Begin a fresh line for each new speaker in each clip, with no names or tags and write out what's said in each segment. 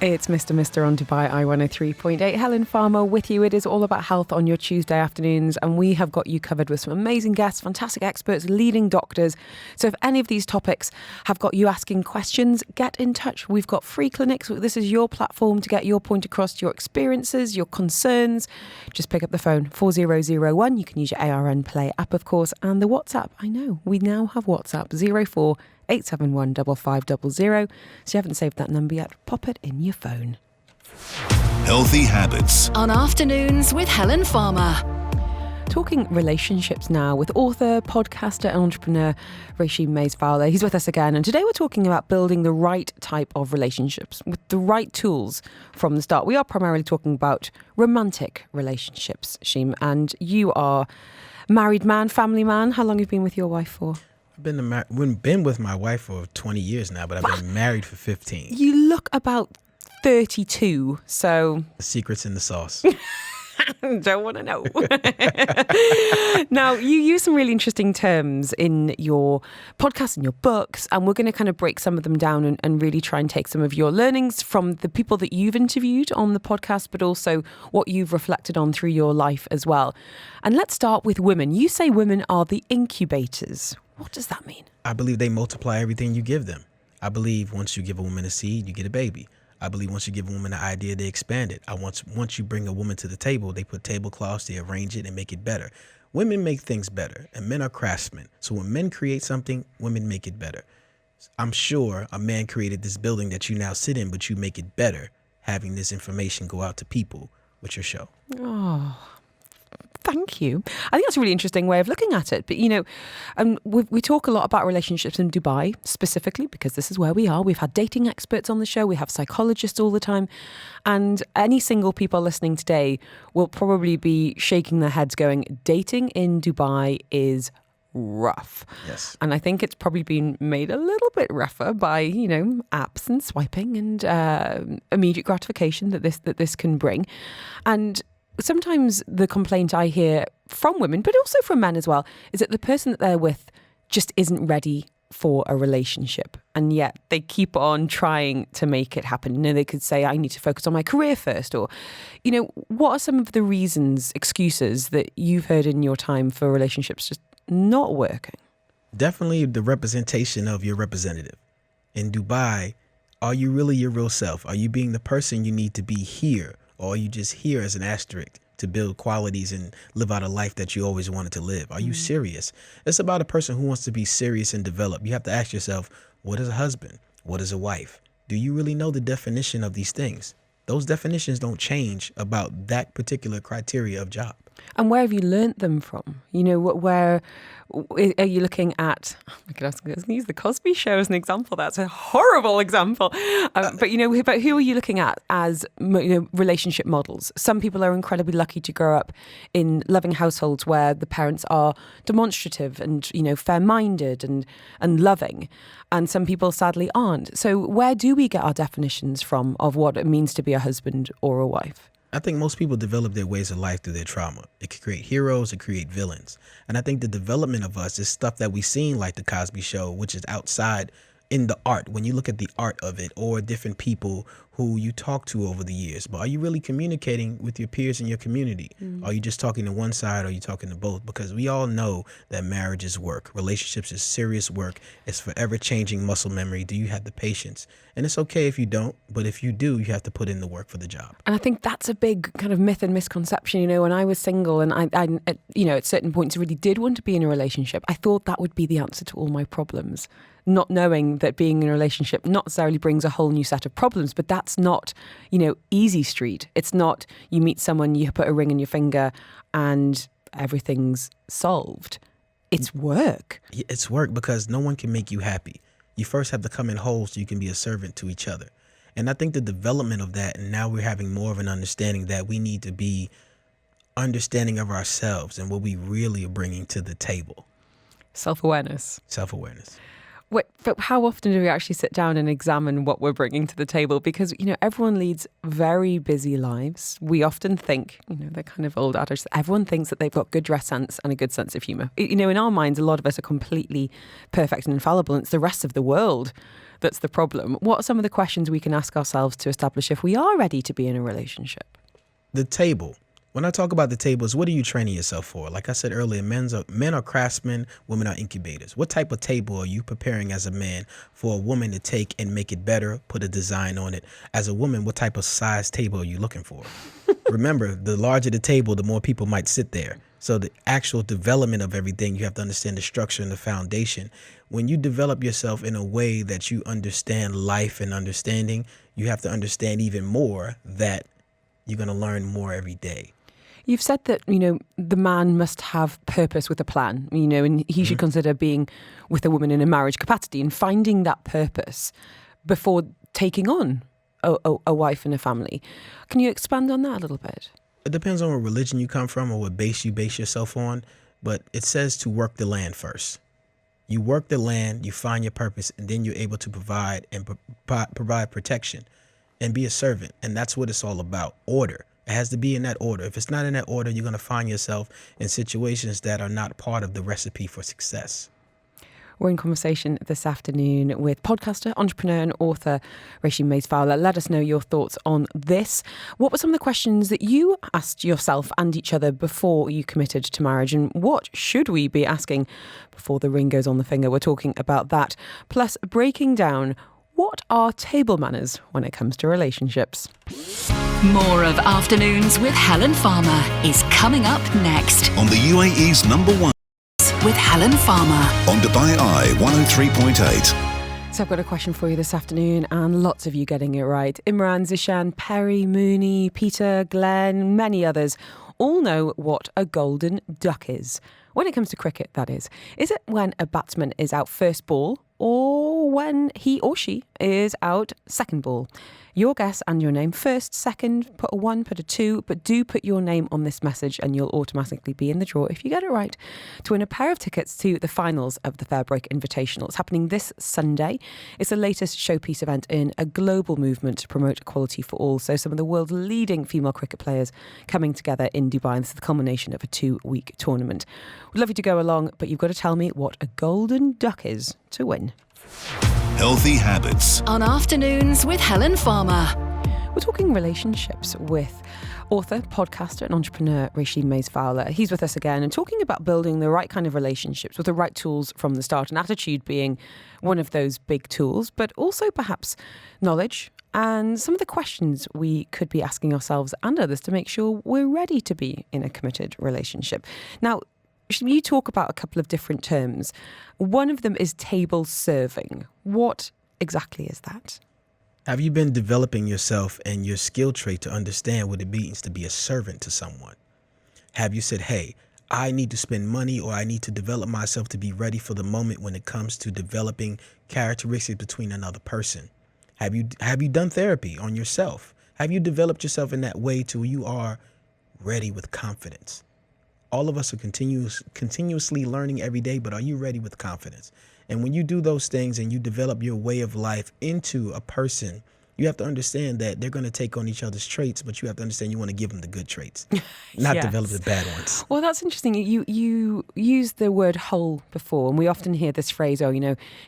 It's Mr. on Dubai I-103.8. Helen Farmer with you. It is all about health on your Tuesday afternoons, and we have got you covered with some amazing guests, fantastic experts, leading doctors. So if any of these topics have got you asking questions, get in touch. We've got free clinics. This is your platform to get your point across, your experiences, your concerns. Just pick up the phone, 4001. You can use your ARN Play app, of course, and the WhatsApp. I know, we now have WhatsApp, 04 871 5500. So you haven't saved that number yet, pop it in your phone.
Healthy habits
on Afternoons with Helen Farmer.
Talking relationships now with author, podcaster and entrepreneur Rasheem Mays-Fowler. He's with us again, and today we're talking about building the right type of relationships with the right tools from the start. We are primarily talking about romantic relationships, Sheem, and you are married man, family man. How long have you been with your wife for?
I've been with my wife for 20 years now, but I've been married for 15.
You look about 32, so...
The secret's in the sauce.
Don't want to know. Now, you use some really interesting terms in your podcast and your books, and we're going to kind of break some of them down and really try and take some of your learnings from the people that you've interviewed on the podcast, but also what you've reflected on through your life as well. And let's start with women. You say women are the incubators. What does that mean?
I believe they multiply everything you give them. I believe once you give a woman a seed, you get a baby. I believe once you give a woman an idea, they expand it. Once you bring a woman to the table, they put tablecloths, they arrange it and make it better. Women make things better, and men are craftsmen. So when men create something, women make it better. I'm sure a man created this building that you now sit in, but you make it better, having this information go out to people with your show.
Oh, thank you. I think that's a really interesting way of looking at it. But, you know, we talk a lot about relationships in Dubai specifically because this is where we are. We've had dating experts on the show. We have psychologists all the time. And any single people listening today will probably be shaking their heads going, dating in Dubai is rough.
Yes.
And I think it's probably been made a little bit rougher by, you know, apps and swiping and immediate gratification that this can bring. And sometimes the complaint I hear from women, but also from men as well, is that the person that they're with just isn't ready for a relationship. And yet they keep on trying to make it happen. You know, they could say, I need to focus on my career first. Or, you know, what are some of the reasons, excuses that you've heard in your time for relationships just not working?
Definitely the representation of your representative. In Dubai, are you really your real self? Are you being the person you need to be here? Or are you just here as an asterisk to build qualities and live out a life that you always wanted to live? Are you serious? It's about a person who wants to be serious and develop. You have to ask yourself, what is a husband? What is a wife? Do you really know the definition of these things? Those definitions don't change about that particular criteria of job.
And where have you learnt them from? You know, where are you looking at? Oh my goodness, I was going to use the Cosby Show as an example. That's a horrible example. But, you know, but who are you looking at as, you know, relationship models? Some people are incredibly lucky to grow up in loving households where the parents are demonstrative and, you know, fair-minded and loving. And some people sadly aren't. So where do we get our definitions from of what it means to be a husband or a wife?
I think most people develop their ways of life through their trauma. It can create heroes, it create villains. And I think the development of us is stuff that we've seen like the Cosby Show, which is outside in the art, when you look at the art of it, or different people who you talk to over the years. But are you really communicating with your peers in your community? Are you just talking to one side or are you talking to both? Because we all know that marriage is work. Relationships is serious work. It's forever changing muscle memory. Do you have the patience? And it's okay if you don't, but if you do, you have to put in the work for the job.
And I think that's a big kind of myth and misconception. You know, when I was single and I you know, at certain points really did want to be in a relationship, I thought that would be the answer to all my problems. Not knowing that being in a relationship not necessarily brings a whole new set of problems, but that's not, you know, easy street. It's not you meet someone, you put a ring on your finger and everything's solved. It's work.
It's work because no one can make you happy. You first have to come in whole so you can be a servant to each other. And I think the development of that, and now we're having more of an understanding that we need to be understanding of ourselves and what we really are bringing to the table.
Self-awareness.
Self-awareness.
But how often do we actually sit down and examine what we're bringing to the table? Because, everyone leads very busy lives. We often think, they're kind of old adage, everyone thinks that they've got good dress sense and a good sense of humour. In our minds, a lot of us are completely perfect and infallible, and it's the rest of the world that's the problem. What are some of the questions we can ask ourselves to establish if we are ready to be in a relationship?
The table. When I talk about the tables, what are you training yourself for? Like I said earlier, men are craftsmen, women are incubators. What type of table are you preparing as a man for a woman to take and make it better, put a design on it? As a woman, what type of size table are you looking for? Remember, the larger the table, the more people might sit there. So the actual development of everything, you have to understand the structure and the foundation. When you develop yourself in a way that you understand life and understanding, you have to understand even more that you're going to learn more every day.
You've said that, the man must have purpose with a plan, and he should consider being with a woman in a marriage capacity and finding that purpose before taking on a wife and a family. Can you expand on that a little bit?
It depends on what religion you come from or what base you base yourself on, but it says to work the land first. You work the land, you find your purpose, and then you're able to provide and provide protection and be a servant. And that's what it's all about. Order. It has to be in that order. If it's not in that order, you're going to find yourself in situations that are not part of the recipe for success.
We're in conversation this afternoon with podcaster, entrepreneur and author Rasheem Mays-Fowler. Let us know your thoughts on this. What were some of the questions that you asked yourself and each other before you committed to marriage? And what should we be asking before the ring goes on the finger? We're talking about that. Plus, breaking down what are table manners when it comes to relationships.
More of Afternoons with Helen Farmer is coming up next.
On the UAE's #1
With Helen Farmer.
on Dubai Eye 103.8.
So I've got a question for you this afternoon, and lots of you getting it right. Imran, Zishan, Perry, Mooney, Peter, Glenn, many others all know what a golden duck is. When it comes to cricket, that is. Is it when a batsman is out first ball or when he or she is out second ball? Your guess and your name first, second, put a 1, put a 2, but do put your name on this message and you'll automatically be in the draw, if you get it right, to win a pair of tickets to the finals of the Fairbreak Invitational. It's happening this Sunday. It's the latest showpiece event in a global movement to promote equality for all. So some of the world's leading female cricket players coming together in Dubai. And this is the culmination of a 2-week tournament. We'd love you to go along, but you've got to tell me what a golden duck is to win.
Healthy habits.
On Afternoons with Helen Farmer.
We're talking relationships with author, podcaster and entrepreneur Rasheem Mays-Fowler. He's with us again and talking about building the right kind of relationships with the right tools from the start, and attitude being one of those big tools, but also perhaps knowledge and some of the questions we could be asking ourselves and others to make sure we're ready to be in a committed relationship. Now, you talk about a couple of different terms. One of them is table serving. What exactly is that?
Have you been developing yourself and your skill trait to understand what it means to be a servant to someone? Have you said, hey, I need to spend money or I need to develop myself to be ready for the moment when it comes to developing characteristics between another person? Have you done therapy on yourself? Have you developed yourself in that way till you are ready with confidence? All of us are continuously learning every day, but are you ready with confidence? And when you do those things and you develop your way of life into a person, you have to understand that they're going to take on each other's traits, but you have to understand you want to give them the good traits, not
Yes.
develop the bad ones.
Well, that's interesting. You used the word whole before, and we often hear this phrase,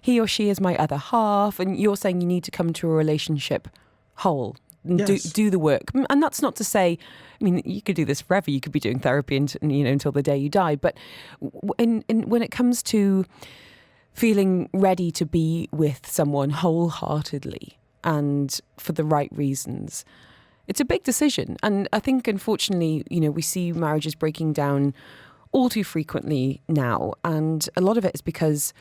he or she is my other half, and you're saying you need to come to a relationship whole. And
Yes.
do the work. And that's not to say, you could do this forever. You could be doing therapy until the day you die. But when it comes to feeling ready to be with someone wholeheartedly and for the right reasons, it's a big decision. And I think, unfortunately, we see marriages breaking down all too frequently now. And a lot of it is because,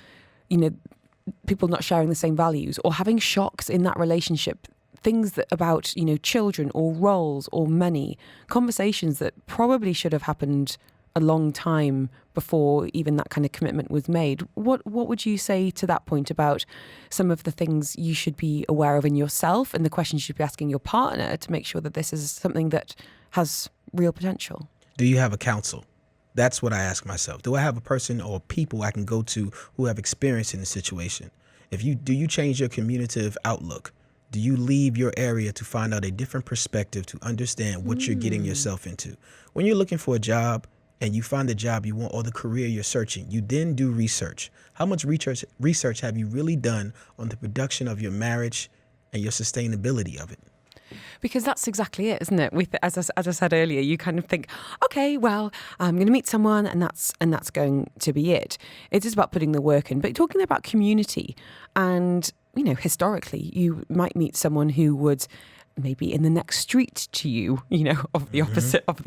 people not sharing the same values or having shocks in that relationship. Things about, children or roles or money, conversations that probably should have happened a long time before even that kind of commitment was made. What would you say to that point about some of the things you should be aware of in yourself and the questions you should be asking your partner to make sure that this is something that has real potential?
Do you have a counsel? That's what I ask myself. Do I have a person or people I can go to who have experience in the situation? Do you change your communicative outlook? Do you leave your area to find out a different perspective to understand what you're getting yourself into? When you're looking for a job and you find the job you want or the career you're searching, you then do research. How much research have you really done on the production of your marriage and your sustainability of it?
Because that's exactly it, isn't it? As I said earlier, you kind of think, okay, well, I'm going to meet someone and that's going to be it. It is about putting the work in. But talking about community and, historically, you might meet someone who would maybe in the next street to you, of the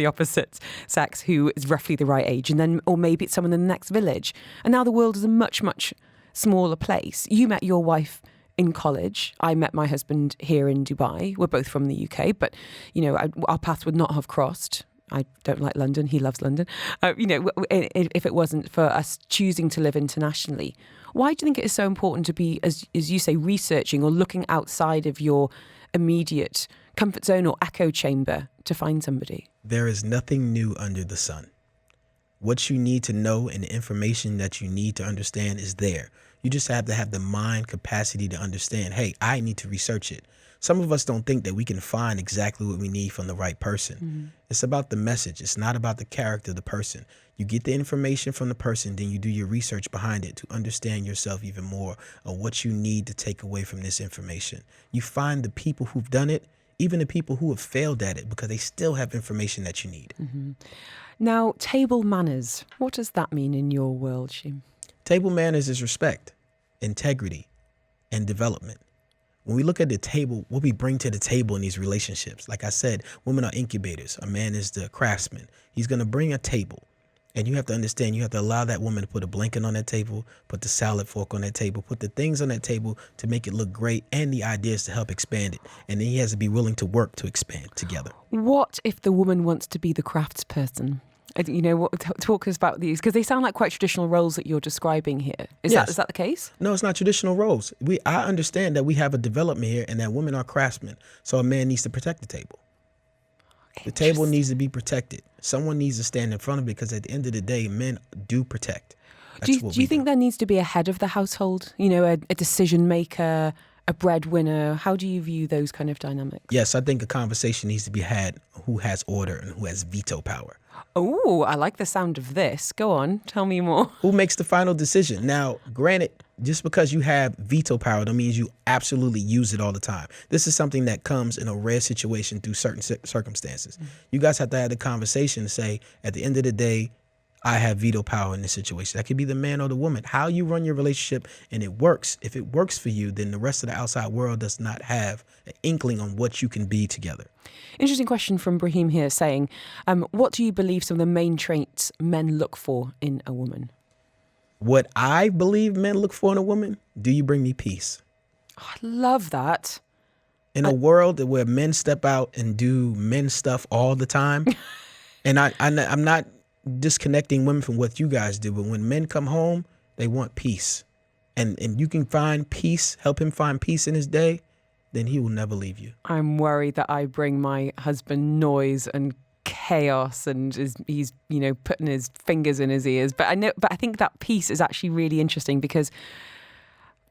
opposite sex, who is roughly the right age. And then, or maybe it's someone in the next village. And now the world is a much, much smaller place. You met your wife in college. I met my husband here in Dubai. We're both from the UK, but, our paths would not have crossed. I don't like London. He loves London. If it wasn't for us choosing to live internationally. Why do you think it is so important to be, as you say, researching or looking outside of your immediate comfort zone or echo chamber to find somebody?
There is nothing new under the sun. What you need to know and the information that you need to understand is there. You just have to have the mind capacity to understand, hey, I need to research it. Some of us don't think that we can find exactly what we need from the right person. Mm-hmm. It's about the message. It's not about the character of the person. You get the information from the person, then you do your research behind it to understand yourself even more of what you need to take away from this information. You find the people who've done it, even the people who have failed at it, because they still have information that you need.
Mm-hmm. Now, table manners. What does that mean in your world, Sheem?
Table manners is respect, integrity, and development. When we look at the table, what we bring to the table in these relationships, like I said, women are incubators. A man is the craftsman. He's going to bring a table. And you have to understand, you have to allow that woman to put a blanket on that table, put the salad fork on that table, put the things on that table to make it look great, and the ideas to help expand it. And then he has to be willing to work to expand together.
What if the woman wants to be the craftsperson? Talk us about these, because they sound like quite traditional roles that you're describing here. Is that the case?
No, it's not traditional roles. I understand that we have a development here and that women are craftsmen. So a man needs to protect the table. The table needs to be protected. Someone needs to stand in front of it, because at the end of the day, men do protect.
Do you think there needs to be a head of the household? A decision maker, a breadwinner? How do you view those kind of dynamics?
Yes, I think a conversation needs to be had who has order and who has veto power.
Oh, I like the sound of this. Go on, tell me more.
Who makes the final decision? Now, granted, just because you have veto power don't mean you absolutely use it all the time. This is something that comes in a rare situation through certain circumstances. Mm-hmm. You guys have to have the conversation to say, at the end of the day, I have veto power in this situation. That could be the man or the woman. How you run your relationship and it works. If it works for you, then the rest of the outside world does not have an inkling on what you can be together.
Interesting question from Brahim here saying, what do you believe some of the main traits men look for in a woman?
What I believe men look for in a woman, do you bring me peace?
Oh, I love that.
In a world where men step out and do men stuff all the time, and I'm not disconnecting women from what you guys do, but when men come home, they want peace. And you can find peace, help him find peace in his day, then he will never leave you.
I'm worried that I bring my husband noise and chaos and he's putting his fingers in his ears. But I think that piece is actually really interesting, because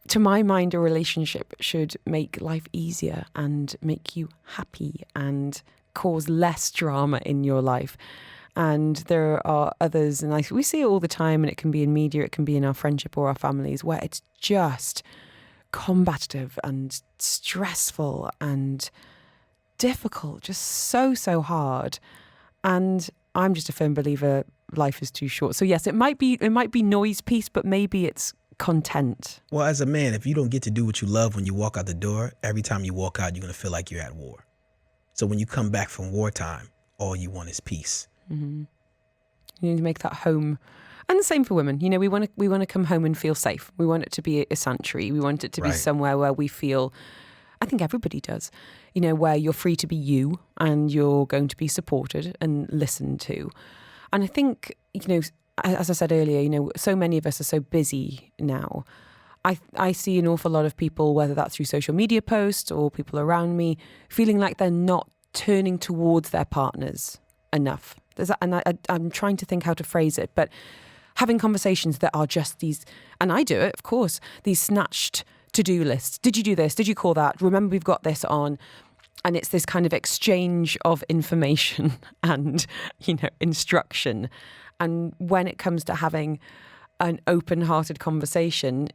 to my mind, a relationship should make life easier and make you happy and cause less drama in your life. And there are others, and we see it all the time, and it can be in media, it can be in our friendship or our families, where it's just combative and stressful and difficult, just so hard. And I'm just a firm believer life is too short. So yes, it might be noise peace, but maybe it's content.
Well, as a man, if you don't get to do what you love when you walk out the door, every time you walk out, you're going to feel like you're at war. So when you come back from wartime, all you want is peace.
Mm-hmm. You need to make that home. And the same for women. We want to come home and feel safe. We want it to be a sanctuary. We want it to be somewhere where we feel, I think everybody does, where you're free to be you and you're going to be supported and listened to. And I think, as I said earlier, so many of us are so busy now. I see an awful lot of people, whether that's through social media posts or people around me, feeling like they're not turning towards their partners enough. I'm trying to think how to phrase it, but having conversations that are just these, and I do it, of course, these snatched to-do lists. Did you do this? Did you call that? Remember, we've got this on. And it's this kind of exchange of information and, instruction. And when it comes to having an open-hearted conversation,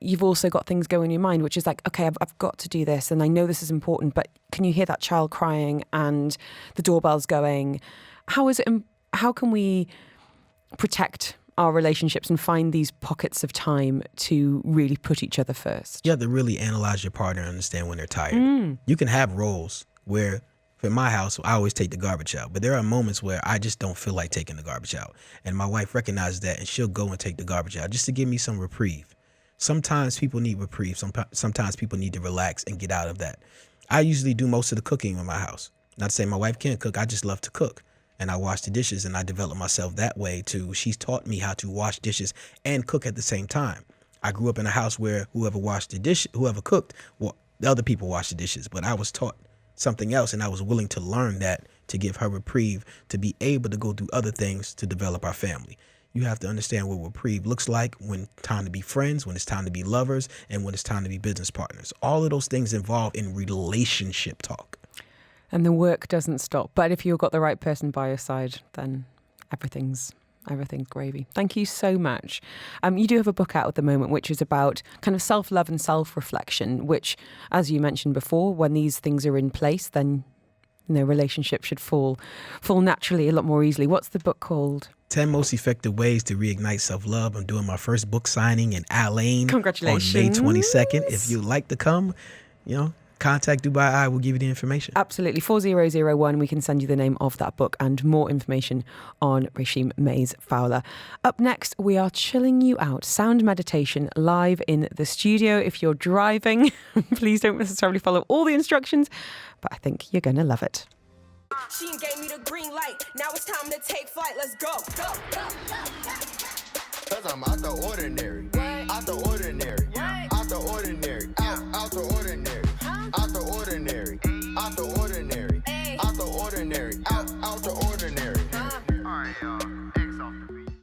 you've also got things going in your mind, which is like, okay, I've got to do this, and I know this is important, but can you hear that child crying and the doorbell's going? How can we protect our relationships and find these pockets of time to really put each other first?
You have to really analyze your partner and understand when they're tired. You can have roles where, in my house, I always take the garbage out, but there are moments where I just don't feel like taking the garbage out. And my wife recognizes that, and she'll go and take the garbage out just to give me some reprieve. Sometimes people need reprieve. Sometimes people need to relax and get out of that. I usually do most of the cooking in my house. Not to say my wife can't cook. I just love to cook. And I wash the dishes, and I develop myself that way too. She's taught me how to wash dishes and cook at the same time. I grew up in a house where whoever cooked, well, the other people washed the dishes, but I was taught something else, and I was willing to learn that to give her reprieve, to be able to go do other things to develop our family. You have to understand what reprieve looks like when time to be friends, when it's time to be lovers, and when it's time to be business partners. All of those things involved in relationship talk.
And the work doesn't stop. But if you've got the right person by your side, then everything's gravy. Thank you so much. You do have a book out at the moment, which is about kind of self-love and self-reflection, which, as you mentioned before, when these things are in place, then relationships should fall naturally a lot more easily. What's the book called?
10 Most Effective Ways to Reignite Self-Love. I'm doing my first book signing in Al-Ain.
Congratulations.
On May 22nd. If you'd like to come, contact Dubai Eye. We'll give you the information.
Absolutely. 4001. We can send you the name of that book and more information on Rasheem Mays-Fowler. Up next, we are chilling you out. Sound meditation live in the studio. If you're driving, please don't necessarily follow all the instructions, but I think you're going to love it.
She gave me the green light. Now it's time to take flight. Let's go.
Cause I'm out the ordinary. Out the ordinary. Out the ordinary. Out the ordinary. Out the ordinary. Out the ordinary. Out the ordinary. Out the ordinary.